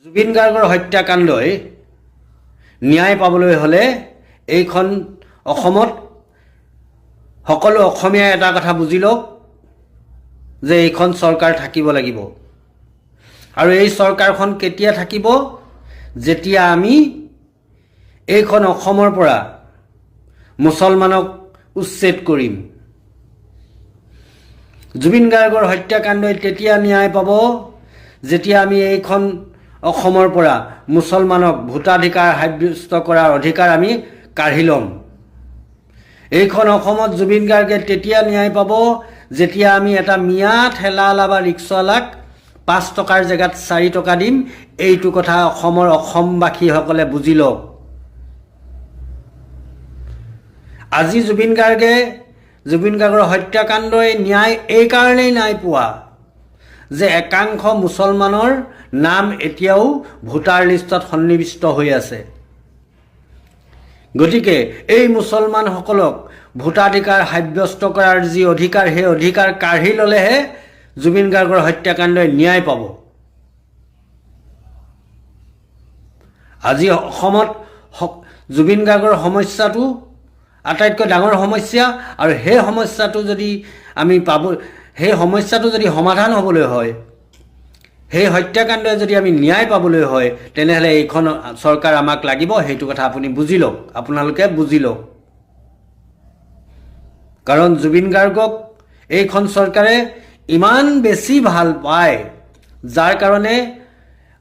জুবিন গাৰ্গৰ হত্যাকাণ্ডই ন্যায় পাবলৈ হলে এইখন অসমত সকলো অসমীয়াই এটা কথা বুজি লওক যে এইখন চৰকাৰ থাকিব লাগিব আৰু এই চৰকাৰখন কেতিয়া থাকিব যেতিয়া আমি এইখন অসমৰ পৰা মুছলমানক উচ্ছেদ কৰিম। জুবিন গাৰ্গৰ হত্যাকাণ্ডই তেতিয়া ন্যায় পাব যেতিয়া আমি এইখন অসমৰ পৰা মুছলমানক ভোটাধিকাৰ সাব্যস্ত কৰাৰ অধিকাৰ আমি কাঢ়ি ল'ম। এইখন অসমত জুবিন গাৰ্গে তেতিয়া ন্যায় পাব যেতিয়া আমি এটা মিয়া ঠেলাৱালা বা ৰিক্সাৱালাক 5 টকাৰ জেগাত 4 টকা দিম। এইটো কথা অসমবাসীসকলে বুজি লওক। আজি জুবিন গাৰ্গৰ হত্যাকাণ্ডই ন্যায় এই কাৰণেই নাই পোৱা যে একাংশ মুছলমানৰ নাম এতিয়াও ভোটাৰ লিষ্টত সন্নিৱিষ্ট হৈ আছে। গতিকে এই মুছলমানসকলক ভোটাধিকাৰ সাব্যস্ত কৰাৰ যি অধিকাৰ সেই অধিকাৰ কাঢ়ি ল'লেহে জুবিন গাৰ্গৰ হত্যাকাণ্ডই ন্যায় পাব। আজি অসমত জুবিন গাৰ্গৰ সমস্যাটো আটাইতকৈ ডাঙৰ সমস্যা আৰু সেই সমস্যাটো যদি আমি সেই সমস্যাটো যদি সমাধান হ'বলৈ হয়, সেই হত্যাকাণ্ডই যদি আমি ন্যায় পাবলৈ হয়, তেনেহ'লে এইখন চৰকাৰ আমাক লাগিব। সেইটো কথা আপুনি বুজি লওক, আপোনালোকে বুজি লওক। কাৰণ জুবিন গাৰ্গক এইখন চৰকাৰে ইমান বেছি ভাল পায়, যাৰ কাৰণে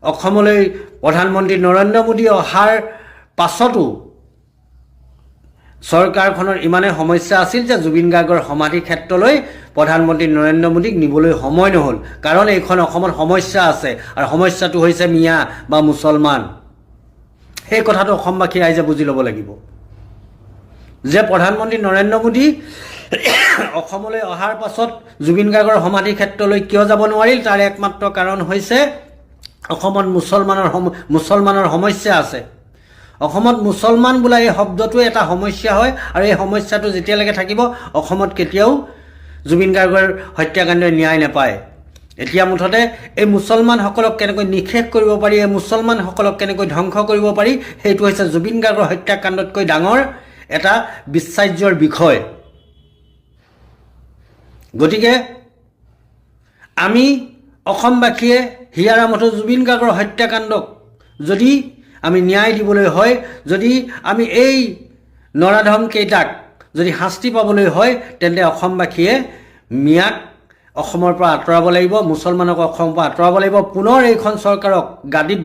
অসমলৈ প্ৰধানমন্ত্ৰী নৰেন্দ্ৰ মোদী অহাৰ পাছতো চৰকাৰখনৰ ইমানে সমস্যা আছিল যে জুবিন গাৰ্গৰ সমাধি ক্ষেত্ৰলৈ প্ৰধানমন্ত্ৰী নৰেন্দ্ৰ মোদীক নিবলৈ সময় নহ'ল। কাৰণ এইখন অসমত সমস্যা আছে আৰু সমস্যাটো হৈছে মিয়া বা মুছলমান। সেই কথাটো অসমবাসী ৰাইজে বুজি ল'ব লাগিব যে প্ৰধানমন্ত্ৰী নৰেন্দ্ৰ মোদী অসমলৈ অহাৰ পাছত জুবিন গাৰ্গৰ সমাধি ক্ষেত্ৰলৈ কিয় যাব নোৱাৰিল, তাৰ একমাত্ৰ কাৰণ হৈছে অসমত মুছলমানৰ সমস্যা আছে। অসমত মুছলমান বোলা এই শব্দটোৱে এটা সমস্যা হয় আৰু এই সমস্যাটো যেতিয়ালৈকে থাকিব অসমত কেতিয়াও জুবিন গাৰ্গৰ হত্যাকাণ্ডই ন্যায় নাপায়। এতিয়া মুঠতে এই মুছলমানসকলক কেনেকৈ নিঃশেষ কৰিব পাৰি, এই মুছলমানসকলক কেনেকৈ ধ্বংস কৰিব পাৰি, সেইটো হৈছে জুবিন গাৰ্গৰ হত্যাকাণ্ডতকৈ ডাঙৰ এটা বিশ্বাৰ্যৰ বিষয়। গতিকে আমি অসমবাসীয়ে হিয়াৰ মতো জুবিন গাৰ্গৰ হত্যাকাণ্ডক যদি আমি ন্যায় দিবলৈ হয়, যদি আমি এই নৰাধম কেইটাক যদি শাস্তি পাবলৈ হয়, তেন্তে অসমবাসীয়ে মিয়াক অসমৰ পৰা আঁতৰাব লাগিব, মুছলমানক অসমৰ পৰা আঁতৰাব লাগিব, পুনৰ এইখন চৰকাৰক গাদীত